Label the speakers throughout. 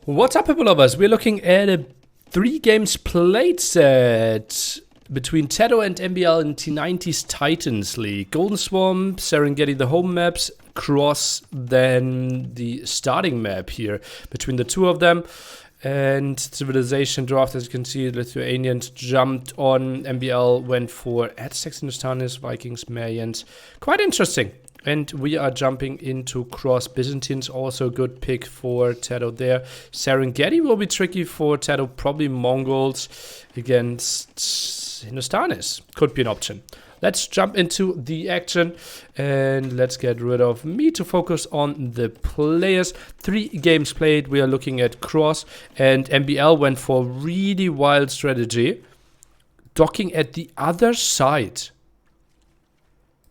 Speaker 1: What's up, people lovers? We're looking at a 3 games played set between TaToH and MbL in T90's Titans League. Golden Swamp, Serengeti the home maps, Cross then the starting map here between the two of them. And Civilization Draft, as you can see, Lithuanians jumped on, MbL went for Aztecs, Hindustanis, Vikings, Mayans. Quite interesting. And we are jumping into Cross. Byzantines, also a good pick for TaToH there. Serengeti will be tricky for TaToH. Probably Mongols against Hindustanis. Could be an option. Let's jump into the action. And let's get rid of me to focus on the players. 3 games played. We are looking at Cross. And MbL went for really wild strategy. Docking at the other side.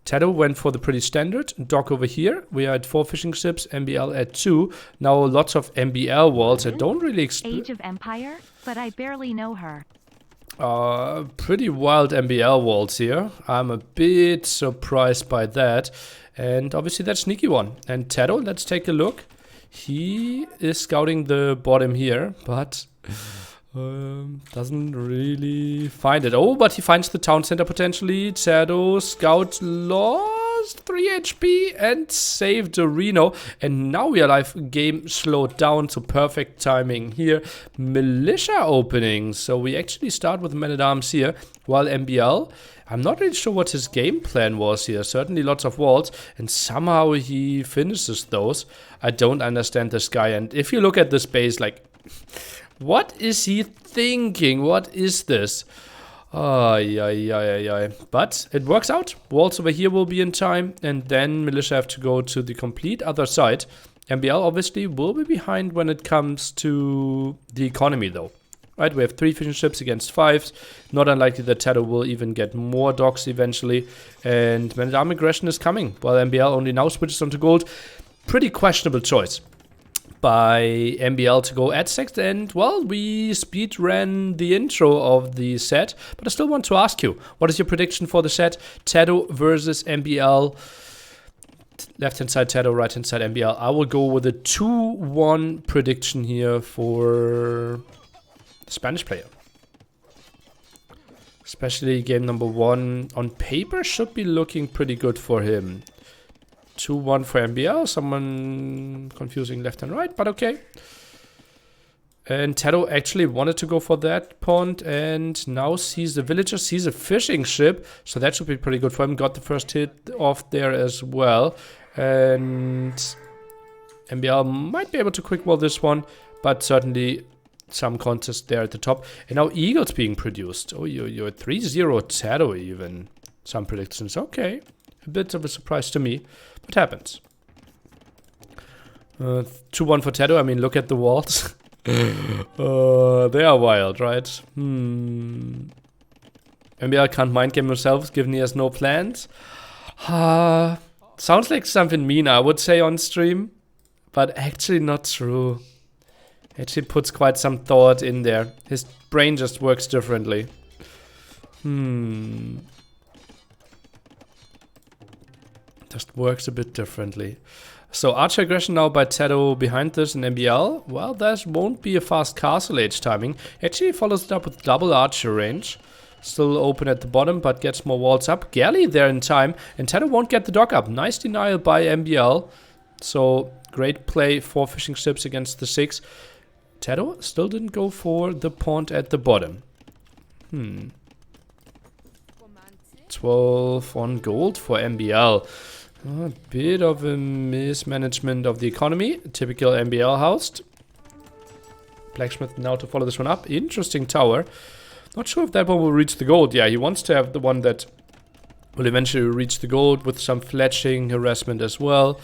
Speaker 1: TaToH went for the pretty standard dock over here. We are at 4 fishing ships, MbL at 2. Now lots of MbL walls. I don't really
Speaker 2: Age of Empire, but I barely know her.
Speaker 1: Pretty wild MbL walls here. I'm a bit surprised by that. And obviously that sneaky one. And TaToH, let's take a look. He is scouting the bottom here, but doesn't really find it. Oh, but he finds the town center potentially. TaToH scout lost 3 HP and saved the Reno. And now we are live. Game slowed down, so perfect timing here. Militia opening. So we actually start with Men-at-Arms here. While MbL, I'm not really sure what his game plan was here. Certainly lots of walls. And somehow he finishes those. I don't understand this guy. And if you look at this base, like... what is he thinking? What is this? But it works out. Walls over here will be in time. And then Militia have to go to the complete other side. MbL obviously will be behind when it comes to the economy though. Right, we have 3 fishing ships against 5. Not unlikely that TaToH will even get more docks eventually. And Man-at-Arm aggression is coming. While MbL only now switches onto gold. Pretty questionable choice by MbL to go Aztecs, and well, we speed ran the intro of the set, but I still want to ask you, what is your prediction for the set? TaToH versus MbL. Left hand side TaToH, right hand side MbL. I will go with a 2-1 prediction here for the Spanish player. Especially game number 1 on paper should be looking pretty good for him. 2-1 for MbL, someone confusing left and right, but okay. And TaToH actually wanted to go for that pond and now sees the villager, sees a fishing ship, so that should be pretty good for him. Got the first hit off there as well. And MbL might be able to quick wall this one, but certainly some contest there at the top. And now Eagles being produced. Oh, you're 3-0 TaToH even. Some predictions, okay. A bit of a surprise to me. What happens? 2-1 for TaToH. I mean, look at the walls. They are wild, right? MbL can't mind game himself, given he has no plans. Sounds like something mean, I would say, on stream. But actually not true. Actually puts quite some thought in there. His brain just works differently. Just works a bit differently. So archer aggression now by TaToH behind this in MbL. Well, that won't be a fast castle age timing. Actually follows it up with double archer range. Still open at the bottom, but gets more walls up. Galley there in time, and TaToH won't get the dock up. Nice denial by MbL. So great play, 4 fishing ships against the 6. TaToH still didn't go for the pond at the bottom. 12 on gold for MbL. A bit of a mismanagement of the economy. Typical MbL housed. Blacksmith now to follow this one up. Interesting tower. Not sure if that one will reach the gold. Yeah, he wants to have the one that will eventually reach the gold with some fletching harassment as well.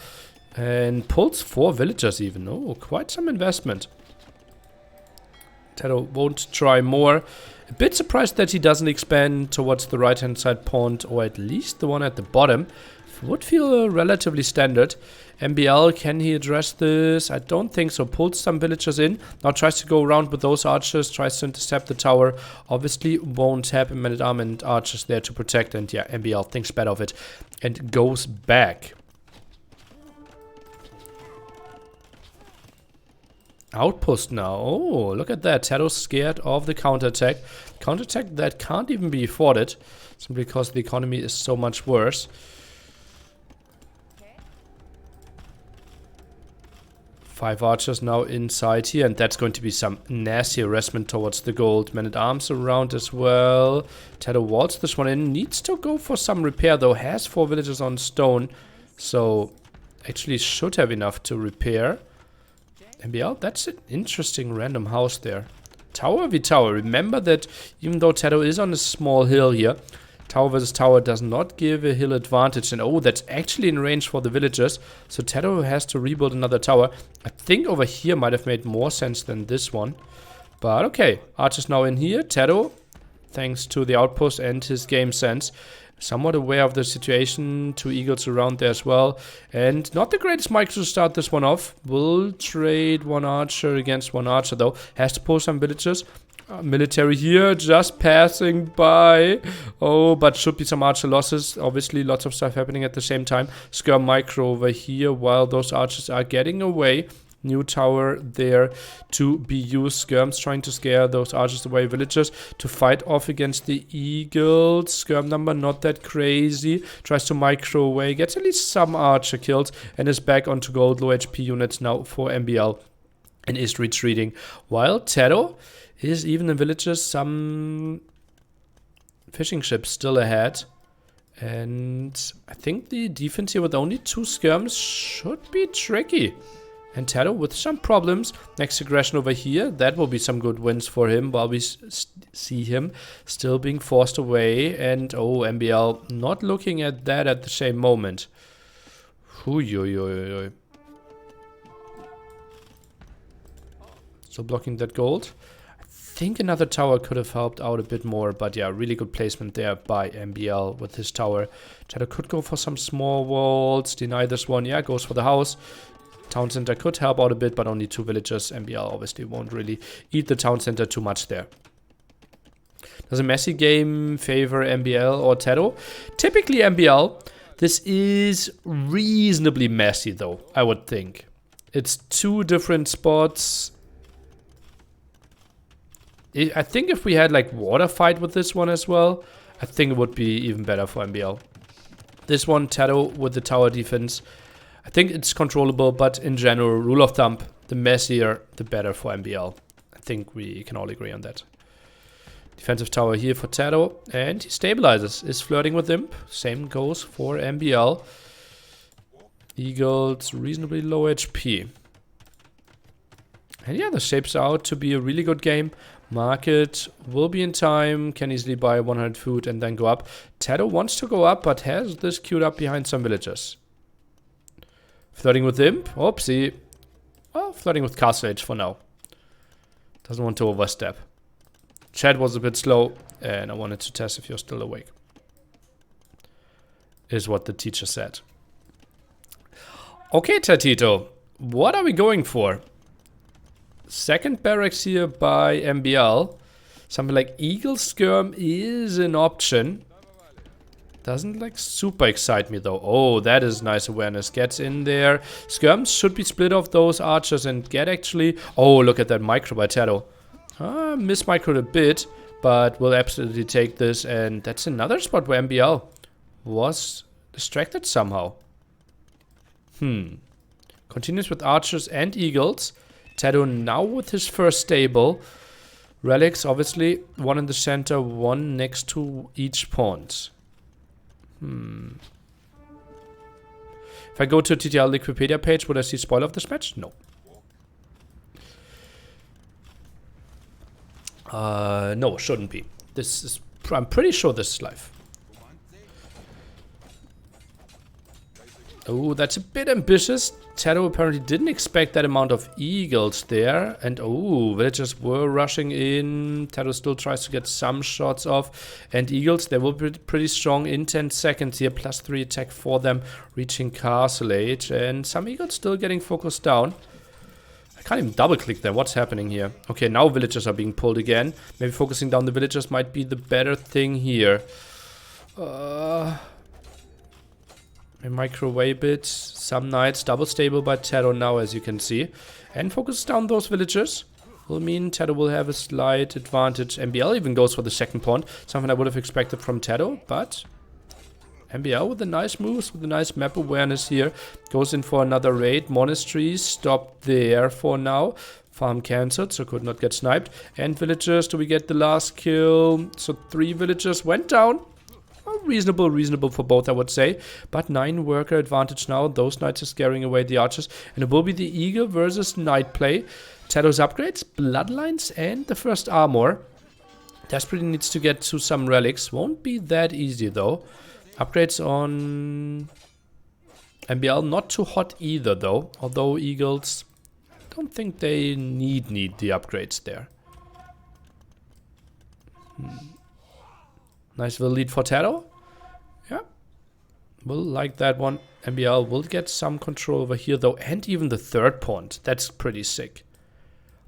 Speaker 1: And pulls 4 villagers even. Oh, quite some investment. TaToH won't try more. A bit surprised that he doesn't expand towards the right hand side pond, or at least the one at the bottom. Would feel relatively standard. MbL, can he address this? I don't think so. Pulls some villagers in. Now tries to go around with those archers. Tries to intercept the tower. Obviously won't have Man-at-Arm and archers there to protect. And yeah, MbL thinks better of it. And goes back. Outpost now. Oh, look at that. TaToH scared of the counterattack. Counterattack that can't even be afforded, simply because the economy is so much worse. Five archers now inside here, and that's going to be some nasty harassment towards the gold. Men-at-arms around as well. TaToH waltz this one in. Needs to go for some repair, though. Has 4 villagers on stone, so actually should have enough to repair. MbL, that's an interesting random house there. Tower v tower. Remember that even though TaToH is on a small hill here, tower versus tower does not give a hill advantage. And oh, that's actually in range for the villagers. So TaToH has to rebuild another tower. I think over here might have made more sense than this one. But okay, archers now in here. TaToH, thanks to the outpost and his game sense, somewhat aware of the situation. 2 eagles around there as well. And not the greatest micro to start this one off. Will trade 1 archer against 1 archer though. Has to pull some villagers. Military here, just passing by. Oh, but should be some archer losses. Obviously, lots of stuff happening at the same time. Skirm micro over here while those archers are getting away. New tower there to be used. Skirm's trying to scare those archers away. Villagers to fight off against the eagles. Skirm number not that crazy. Tries to micro away. Gets at least some archer kills. And is back onto gold. Low HP units now for MbL. And is retreating. While TaToH is even the villagers some fishing ships still ahead. And I think the defense here with only 2 skirms should be tricky. And TaToH with some problems. Next aggression over here. That will be some good wins for him while we see him still being forced away. And oh, MbL not looking at that at the same moment. Still blocking that gold. I think another tower could have helped out a bit more. But yeah, really good placement there by MbL with his tower. TaToH could go for some small walls. Deny this one. Yeah, goes for the house. Town center could help out a bit, but only 2 villagers. MbL obviously won't really eat the town center too much there. Does a messy game favor MbL or TaToH? Typically MbL. This is reasonably messy though, I would think. It's 2 different spots. I think if we had like water fight with this one as well, I think it would be even better for MbL. This one, TaToH with the tower defense. I think it's controllable, but in general, rule of thumb, the messier, the better for MbL. I think we can all agree on that. Defensive tower here for TaToH, and he stabilizes, is flirting with Imp. Same goes for MbL. Eagles, reasonably low HP. And yeah, this shapes out to be a really good game. Market will be in time, can easily buy 100 food and then go up. TaToH wants to go up, but has this queued up behind some villagers. Flirting with Imp. Oopsie. Well, flirting with Castle Age for now. Doesn't want to overstep. Chat was a bit slow, and I wanted to test if you're still awake. Is what the teacher said. Okay, TaToH. What are we going for? Second barracks here by MbL. Something like Eagle Skirm is an option. Doesn't like super excite me though. Oh, that is nice awareness. Gets in there. Skirms should be split off those archers and get actually... Oh, look at that micro by TaToH. Miss microed a bit, but will absolutely take this. And that's another spot where MbL was distracted somehow. Continues with archers and eagles. TaToH now with his first stable. Relics, obviously. 1 in the center, 1 next to each pawn. If I go to TTL Wikipedia page, would I see spoiler of this match? No. No, shouldn't be. This is... I'm pretty sure this is live. Oh, that's a bit ambitious. TaToH apparently didn't expect that amount of eagles there. And oh, villagers were rushing in. TaToH still tries to get some shots off. And eagles, they will be pretty strong in 10 seconds here. +3 attack for them, reaching Castle Age. And some eagles still getting focused down. I can't even double click there. What's happening here? Okay, now villagers are being pulled again. Maybe focusing down the villagers might be the better thing here. A microwave bit. Some knights double stable by TaToH now, as you can see. and focus down those villagers. Will mean TaToH will have a slight advantage. MbL even goes for the second pawn. Something I would have expected from TaToH, but MbL with the nice moves, with the nice map awareness here. Goes in for another raid. Monastery stopped there for now. Farm cancelled, so could not get sniped. And villagers, do we get the last kill? So 3 villagers went down. Reasonable for both, I would say. But 9 worker advantage now. Those knights are scaring away the archers. And it will be the eagle versus knight play. TaToH's upgrades, bloodlines, and the first armor. Desperately needs to get to some relics. Won't be that easy, though. Upgrades on MbL, not too hot either, though. Although eagles, don't think they need the upgrades there. Nice little lead for TaToH. Yeah. Will like that one. MbL will get some control over here, though. And even the third pawn. That's pretty sick.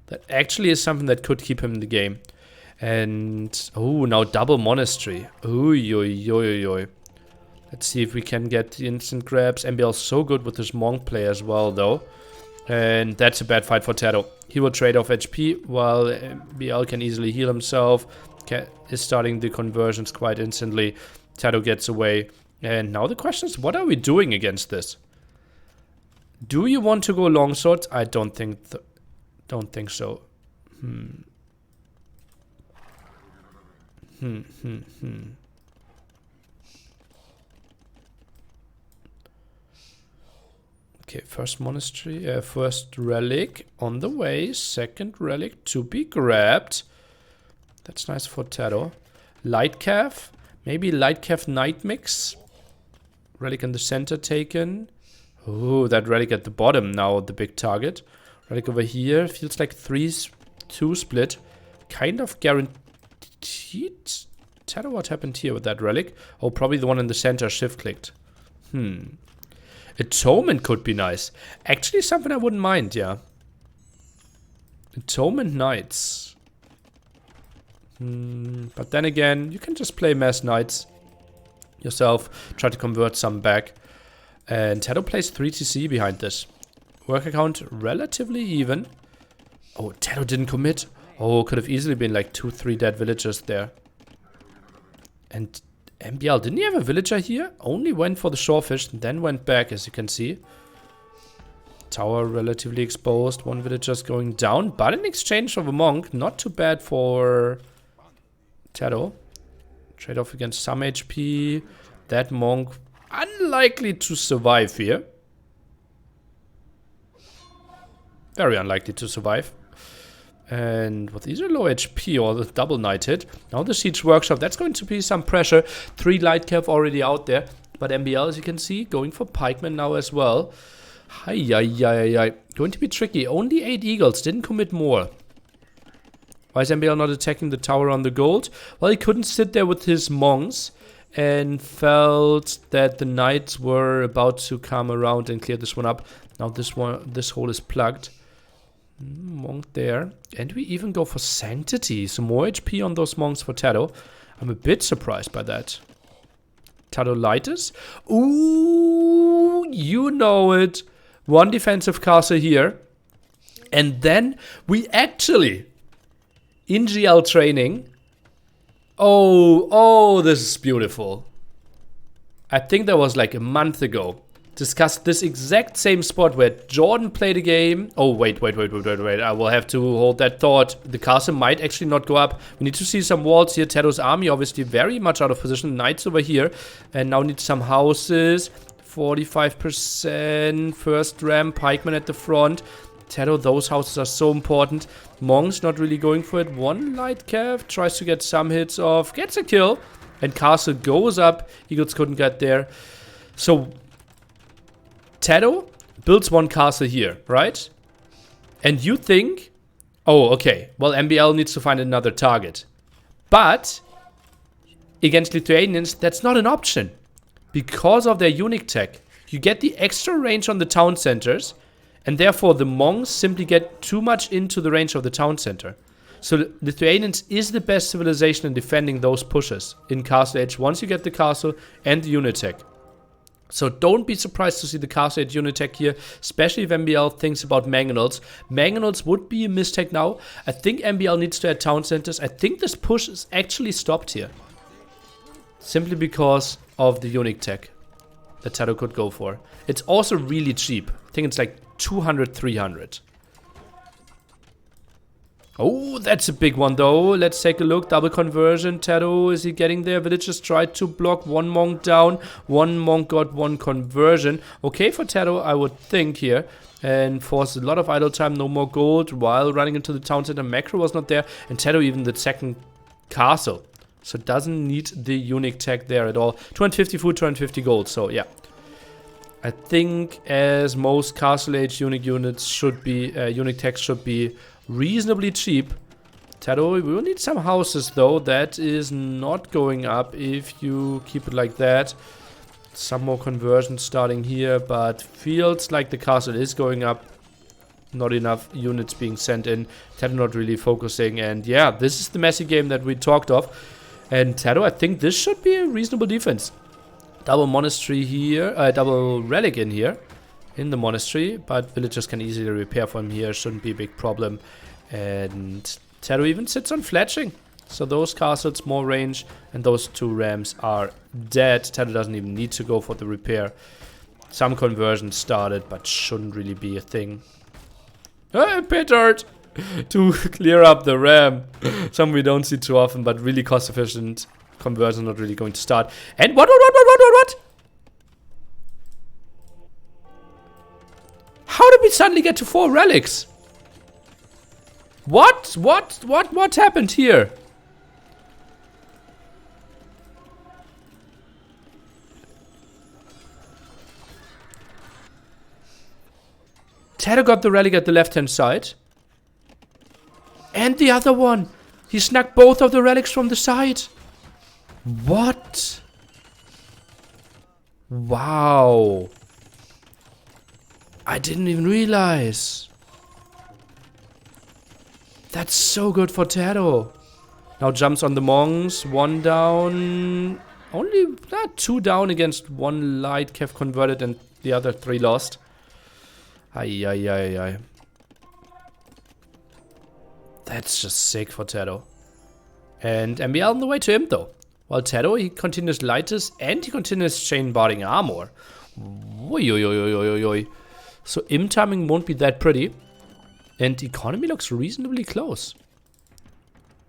Speaker 1: That actually is something that could keep him in the game. And, oh, now double monastery. Oy. Let's see if we can get the instant grabs. MbL's so good with his monk play as well, though. And that's a bad fight for TaToH. He will trade off HP, while MbL can easily heal himself. Is starting the conversions quite instantly. TaToH gets away. And now the question is, what are we doing against this? Do you want to go longsword? I don't think so. Okay, first monastery, first relic on the way. Second relic to be grabbed. That's nice for TaToH. Lightcav, maybe Lightcav Knight mix. Relic in the center taken. Oh, that relic at the bottom now, the big target. Relic over here, feels like 3-2 split. Kind of guaranteed. TaToH, what happened here with that relic? Oh, probably the one in the center shift clicked. Atonement could be nice. Actually, something I wouldn't mind, yeah. Atonement Knights. But then again, you can just play mass Knights yourself. Try to convert some back. And TaToH plays 3 TC behind this. Worker count relatively even. Oh, TaToH didn't commit. Oh, could have easily been like 2-3 dead villagers there. And MbL, didn't he have a villager here? Only went for the shorefish and then went back, as you can see. Tower relatively exposed. 1 villager's going down, but in exchange of a monk. Not too bad for TaToH. Trade off against some HP. That monk unlikely to survive here. Very unlikely to survive. And with either low HP or the double knight hit. Now the siege workshop. That's going to be some pressure. 3 Lightcav already out there. But MbL, as you can see, going for pikemen now as well. Going to be tricky. Only 8 eagles. Didn't commit more. Why is MbL not attacking the tower on the gold? Well, he couldn't sit there with his monks. And felt that the knights were about to come around and clear this one up. Now this hole is plugged. Monk there. And we even go for Sanctity. So more HP on those monks for TaToH. I'm a bit surprised by that. TaToH. Ooh, you know it. 1 defensive castle here. And then we actually, in GL training... Oh, this is beautiful. I think that was like a month ago. Discussed this exact same spot where Jordan played a game. Oh, wait. I will have to hold that thought. The castle might actually not go up. We need to see some walls here. TaToH's army obviously very much out of position. Knights over here. And now need some houses. 45%. First ram. Pikemen at the front. TaToH, those houses are so important. Monks not really going for it. 1 Lightcav tries to get some hits off. Gets a kill. And castle goes up. Eagles couldn't get there. So TaToH builds 1 castle here, right? And you think, oh, okay, well, MbL needs to find another target. But against Lithuanians, that's not an option. Because of their unique tech, you get the extra range on the town centers, and therefore the monks simply get too much into the range of the town center. So Lithuanians is the best civilization in defending those pushes in Castle Age once you get the castle and the unit tech. So don't be surprised to see the Castle Age unit tech here, especially if MbL thinks about mangonels. Mangonels would be a mistake now. I think MbL needs to add town centers. I think this push is actually stopped here. Simply because of the unique tech that TaToH could go for. It's also really cheap. I think it's like 200, 300. Oh, that's a big one though. Let's take a look. Double conversion. TaToH, is he getting there? Villagers tried to block. One monk down. One monk got one conversion. Okay for TaToH, I would think here. And forced a lot of idle time. No more gold while running into the town center. Macro was not there. And TaToH even the second castle. So doesn't need the unique tech there at all. 250 food, 250 gold. So yeah. I think as most Castle Age unique units should be, unique techs should be reasonably cheap. TaToH, we will need some houses though. That is not going up if you keep it like that. Some more conversions starting here, but feels like the castle is going up. Not enough units being sent in. TaToH not really focusing, and yeah, this is the messy game that we talked of. And TaToH, I think this should be a reasonable defense. Double monastery here, double relic in here. In the monastery, but villagers can easily repair from here, shouldn't be a big problem. And TaToH even sits on fletching, so those castles more range, and those two rams are dead. TaToH doesn't even need to go for the repair. Some conversions started, but shouldn't really be a thing. Pittered to clear up the ram. Some we don't see too often, but really cost efficient conversion not really going to start. And what? How did we suddenly get to 4 relics? What happened here? TaToH got the relic at the left-hand side. And the other one. He snuck both of the relics from the side. What? Wow. I didn't even realize. That's so good for TaToH. Now jumps on the monks. 1 down. Only 2 down against 1 light Kev converted and the other 3 lost. Ay. That's just sick for TaToH. And MbL on the way to him though. While TaToH, he continues lightest and he continues chain barding armor. Oi. So Im timing won't be that pretty. And economy looks reasonably close.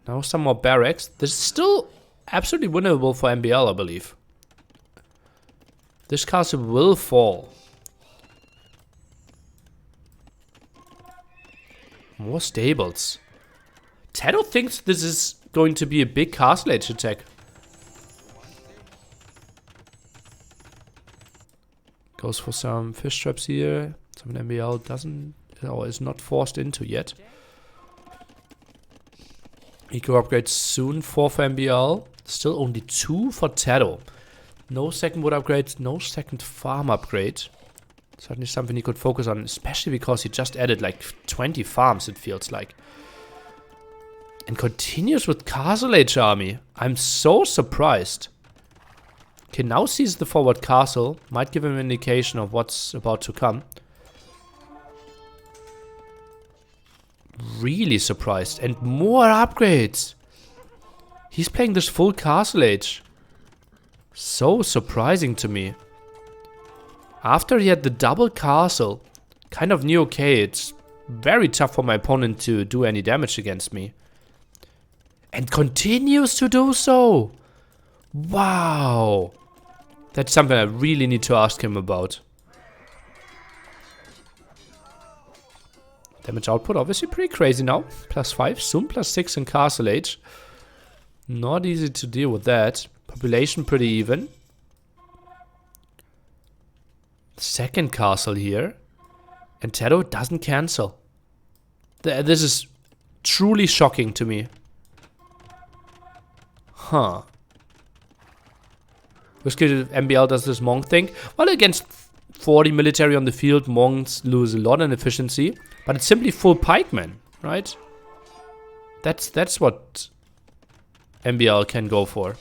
Speaker 1: Now some more barracks. This is still absolutely winnable for MbL, I believe. This castle will fall. More stables. TaToH thinks this is going to be a big Castle Age attack. Goes for some fish traps here. Something MbL doesn't, or is not forced into yet. Eco upgrade soon. 4 for MbL. Still only 2 for TaToH. No second wood upgrade, no second farm upgrade. Certainly something he could focus on, especially because he just added like 20 farms, it feels like. And continues with Castle Age army. I'm so surprised. Okay, now sees the forward castle. Might give him an indication of what's about to come. Really surprised. And more upgrades. He's playing this full Castle Age. So surprising to me. After he had the double castle, kind of knew, okay, it's very tough for my opponent to do any damage against me. And continues to do so. Wow. That's something I really need to ask him about. Damage output obviously pretty crazy now. +5, soon +6 in Castle Age. Not easy to deal with that. Population pretty even. Second castle here. And TaToH doesn't cancel. This is truly shocking to me. Huh. Risky MbL does this monk thing. Well, against 40 military on the field, monks lose a lot in efficiency. But it's simply full pikemen, right? That's what MbL can go for.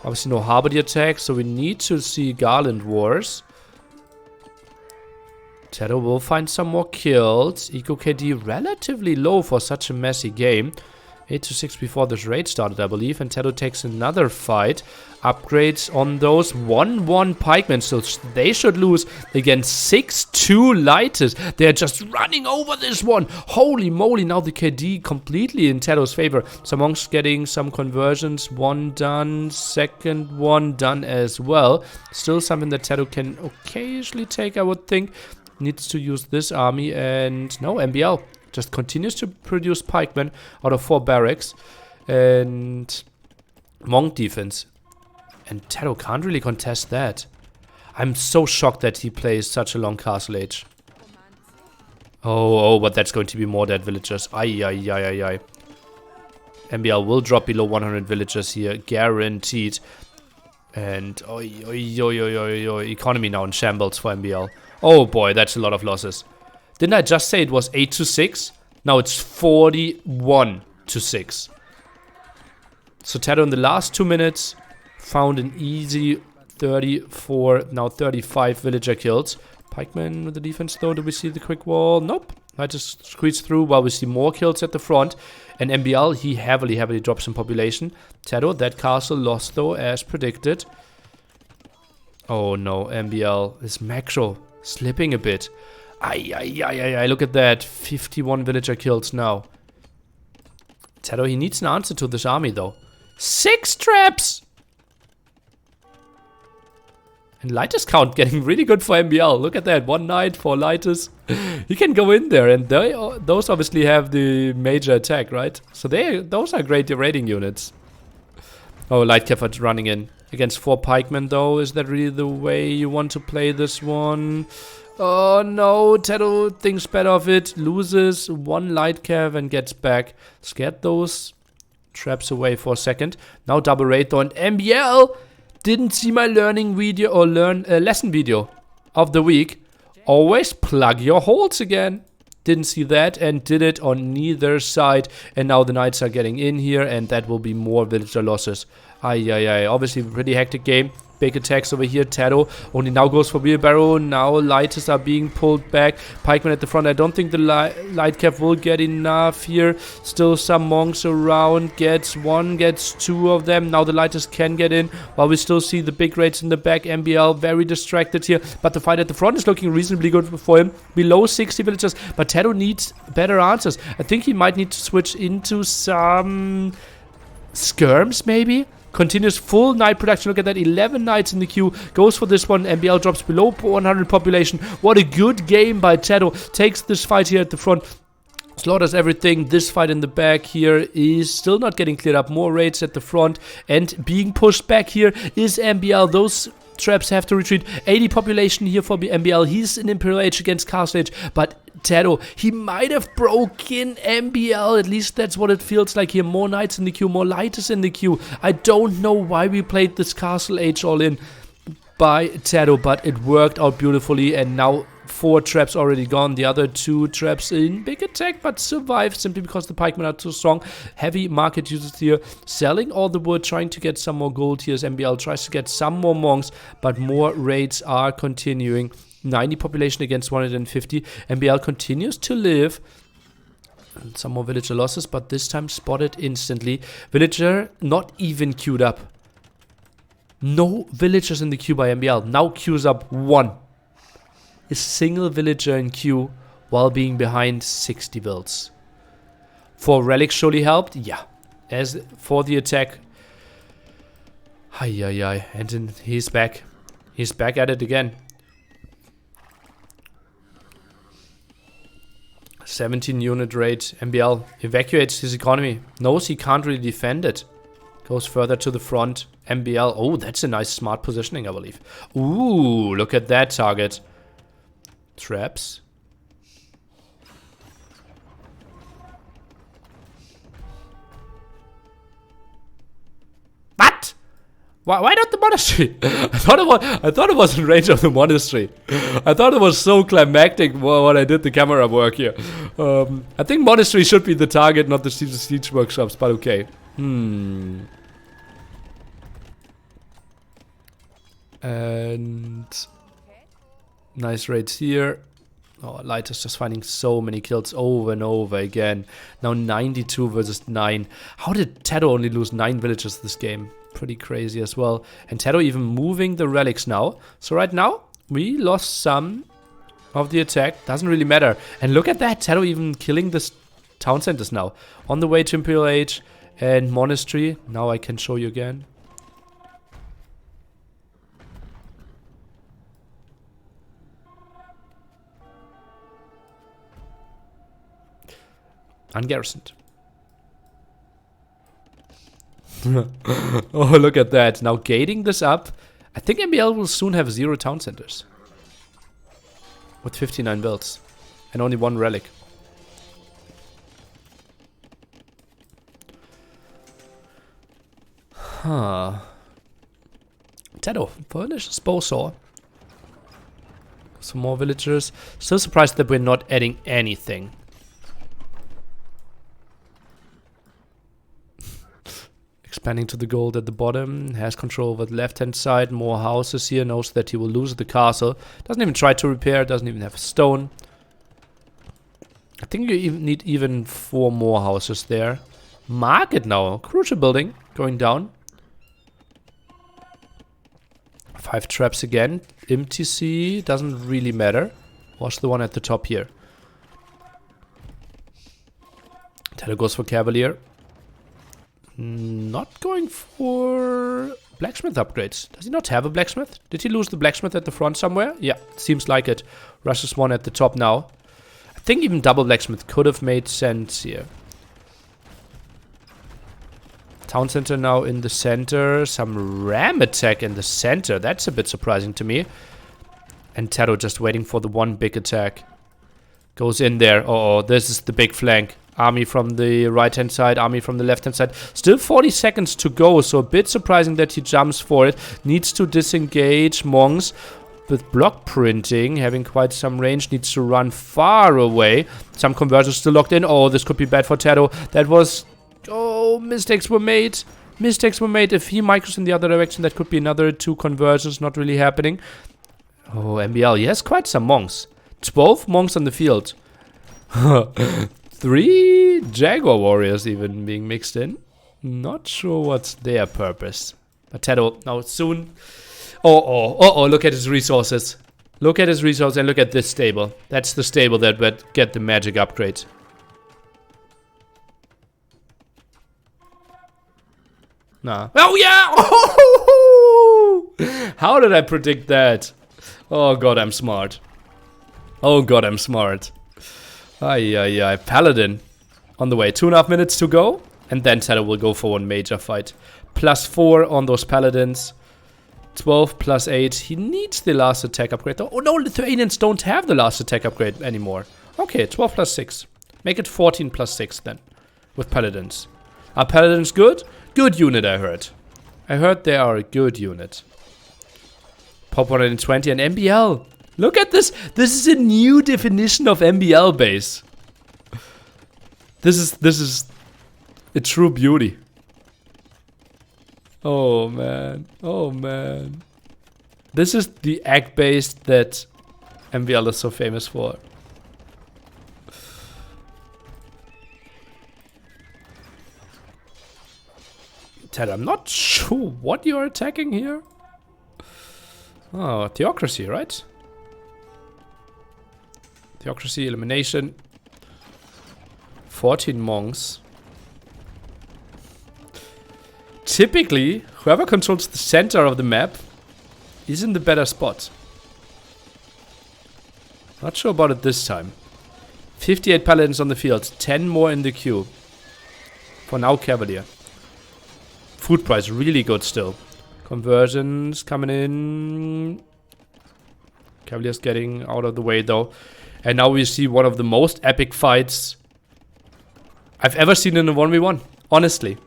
Speaker 1: Obviously no Harbour attack, so we need to see Garland Wars. TaToH will find some more kills. Eco KD relatively low for such a messy game. 8 to 6 before this raid started, I believe. And TaToH takes another fight. Upgrades on those 1-1 pikemen. So they should lose against 6-2 lighters. They're just running over this one. Holy moly. Now the KD completely in TaToH's favor. Some monks getting some conversions. One done. Second one done as well. Still something that TaToH can occasionally take, I would think. Needs to use this army. And no, MbL just continues to produce pikemen out of 4 barracks and monk defense. And TaToH can't really contest that. I'm so shocked that he plays such a long castle age. Oh, but that's going to be more dead villagers. Ay. MbL will drop below 100 villagers here, guaranteed. And economy now in shambles for MbL. Oh boy, that's a lot of losses. Didn't I just say it was 8 to 6? Now it's 41 to 6. So TaToH in the last 2 minutes found an easy 34, now 35 villager kills. Pikeman with the defense though. Do we see the quick wall? Nope. I just squeezed through while we see more kills at the front. And MbL, he heavily drops in population. TaToH, that castle lost though, as predicted. Oh no, MbL, this macro slipping a bit. Ay, look at that. 51 villager kills now. TaToH, he needs an answer to this army, though. 6 traps! And lighters count getting really good for MbL. Look at that. 1 knight, 4 lighters. He can go in there, and those obviously have the major attack, right? So those are great raiding units. Oh, light cav running in. Against 4 pikemen, though. Is that really the way you want to play this one? Oh no, TaToH thinks better of it, loses 1 light cav and gets back. Scared those traps away for a second. Now double raid though, and MbL didn't see my learning video or lesson video of the week. Always plug your holes again. Didn't see that and did it on neither side. And now the knights are getting in here and that will be more villager losses. Ay. Obviously pretty hectic game. Big attacks over here. TaToH only now goes for wheelbarrow. Now lighters are being pulled back. Pikemen at the front. I don't think the light cap will get enough here. Still some monks around. Gets 1, gets 2 of them. Now the lighters can get in. While we still see the big raids in the back. MbL very distracted here. But the fight at the front is looking reasonably good for him. Below 60 villagers. But TaToH needs better answers. I think he might need to switch into some skirms maybe. Continues full knight production. Look at that. 11 knights in the queue. Goes for this one. MbL drops below 100 population. What a good game by TaToH. Takes this fight here at the front. Slaughters everything. This fight in the back here is still not getting cleared up. More raids at the front. And being pushed back here is MbL. Those traps have to retreat. 80 population here for MbL. He's in Imperial Age against Castle Age. But TaToH, he might have broken MbL. At least that's what it feels like here. More knights in the queue, more lighters in the queue. I don't know why we played this Castle Age all in by TaToH, but it worked out beautifully. And now 4 traps already gone. The other 2 traps in big attack, but survived simply because the pikemen are too strong. Heavy market users here, selling all the wood, trying to get some more gold here as MbL tries to get some more monks, but more raids are continuing. 90 population against 150. MbL continues to live. And some more villager losses, but this time spotted instantly. Villager not even queued up. No villagers in the queue by MbL. Now queues up 1. A single villager in queue while being behind 60 builds. 4 relics surely helped. Yeah. As for the attack. Ay. And then he's back. He's back at it again. 17 unit raid. MbL evacuates his economy. Knows he can't really defend it. Goes further to the front. MbL. Oh, that's a nice smart positioning, I believe. Ooh, look at that target. Traps. What? Why not the monastery? I thought it was in range of the monastery. I thought it was so climactic when I did the camera work here. I think monastery should be the target, not the siege workshops, but okay. And nice raids here. Oh, Light is just finding so many kills over and over again. Now 92 versus 9. How did TaToH only lose 9 villagers this game? Pretty crazy as well. And TaToH even moving the relics now. So right now, we lost some of the attack. Doesn't really matter. And look at that. TaToH even killing the town centers now. On the way to Imperial Age and Monastery. Now I can show you again. Ungarrisoned. Oh, look at that. Now gating this up. I think MbL will soon have 0 town centers. With 59 builds. And only 1 relic. Huh. TaToH. Furnishes Bowsaw. Some more villagers. Still surprised that we're not adding anything. Expanding to the gold at the bottom. Has control over the left hand side. More houses here. Knows that he will lose the castle. Doesn't even try to repair. Doesn't even have a stone. I think you even need even 4 more houses there. Market now. Crucial building. Going down. 5 traps again. MTC. Doesn't really matter. Watch the one at the top here. TaToH goes for Cavalier. Not going for blacksmith upgrades. Does he not have a blacksmith? Did he lose the blacksmith at the front somewhere? Yeah, seems like it. Rushes one at the top now. I think even double blacksmith could have made sense here. Town center now in the center. Some ram attack in the center. That's a bit surprising to me. And TaToH just waiting for the one big attack. Goes in there. Oh, this is the big flank. Army from the right-hand side, army from the left-hand side. Still 40 seconds to go, so a bit surprising that he jumps for it. Needs to disengage monks with block printing, having quite some range. Needs to run far away. Some converters still locked in. Oh, this could be bad for TaToH. That was... Oh, mistakes were made. Mistakes were made. If he micros in the other direction, that could be another 2 conversions not really happening. Oh, MbL. He has quite some monks. 12 monks on the field. 3 Jaguar warriors even being mixed in. Not sure what's their purpose. But TaToH now soon. Oh, look at his resources. Look at his resources and look at this stable. That's the stable that would get the magic upgrade. Nah. Oh yeah! How did I predict that? Oh god, I'm smart. Oh god, I'm smart. Ay. Paladin on the way. 2.5 minutes to go. And then TaToH will go for one major fight. +4 on those paladins. 12 +8. He needs the last attack upgrade though. Oh no, Lithuanians don't have the last attack upgrade anymore. Okay, 12 +6. Make it 14 +6 then. With paladins. Are paladins good? Good unit, I heard. I heard they are a good unit. Pop 120 and MbL. Look at this. This is a new definition of MbL base. This is a true beauty. Oh man. Oh man. This is the egg base that MbL is so famous for. Ted, I'm not sure what you're attacking here. Oh, theocracy, right? Theocracy, elimination. 14 monks. Typically, whoever controls the center of the map is in the better spot. Not sure about it this time. 58 paladins on the field. 10 more in the queue. For now, Cavalier. Food price really good still. Conversions coming in. Cavalier's getting out of the way though. And now we see one of the most epic fights I've ever seen in a 1v1. Honestly.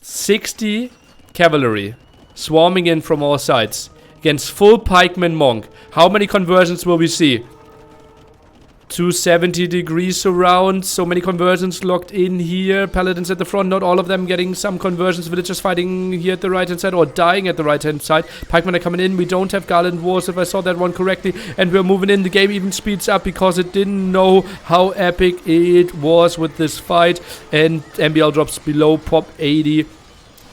Speaker 1: 60 cavalry swarming in from all sides against full pikeman monk. How many conversions will we see? 270 degrees around. So many conversions locked in here. Paladins at the front, not all of them getting some conversions. Villagers fighting here at the right hand side or dying at the right hand side. Pikemen are coming in. We don't have Garland Wars if I saw that one correctly. And we're moving in. The game even speeds up because it didn't know how epic it was with this fight. And MbL drops below pop 80.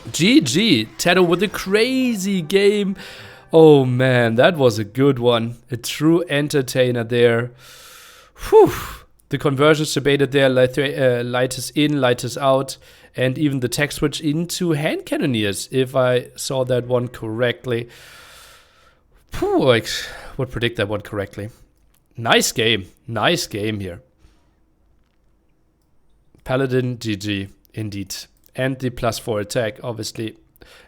Speaker 1: GG. TaToH with a crazy game. Oh man, that was a good one. A true entertainer there. Whew. The conversions debated there, light is in, light is out, and even the tech switch into hand cannoneers, if I saw that one correctly. Whew, I would predict that one correctly. Nice game here. Paladin, GG, indeed. And the +4 attack, obviously,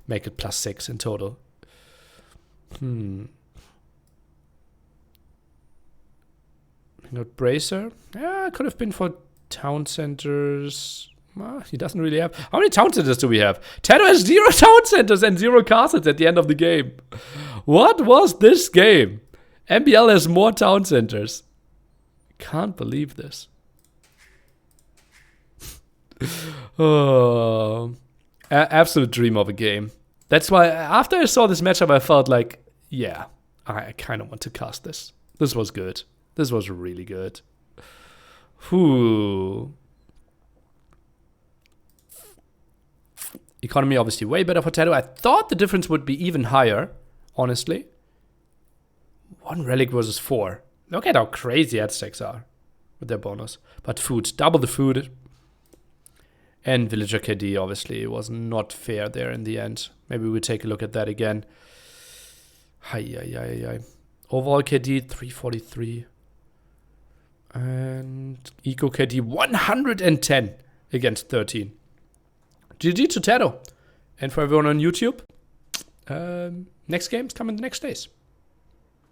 Speaker 1: make it +6 in total. Not Bracer. Yeah, could have been for town centers. Well, he doesn't really have. How many town centers do we have? TaToH has 0 town centers and 0 castles at the end of the game. What was this game? MbL has more town centers. Can't believe this. Oh, absolute dream of a game. That's why after I saw this matchup, I felt like, yeah, I kind of want to cast this. This was good. This was really good. Whew. Economy obviously way better for TaToH. I thought the difference would be even higher, honestly. 1 relic versus 4. Look at how crazy Aztecs are with their bonus. But food, double the food. And Villager KD, obviously, was not fair there in the end. Maybe we'll take a look at that again. Overall KD, 343. And Eco KD, 110 against 13. GG to TaToH. And for everyone on YouTube, next games come in the next days.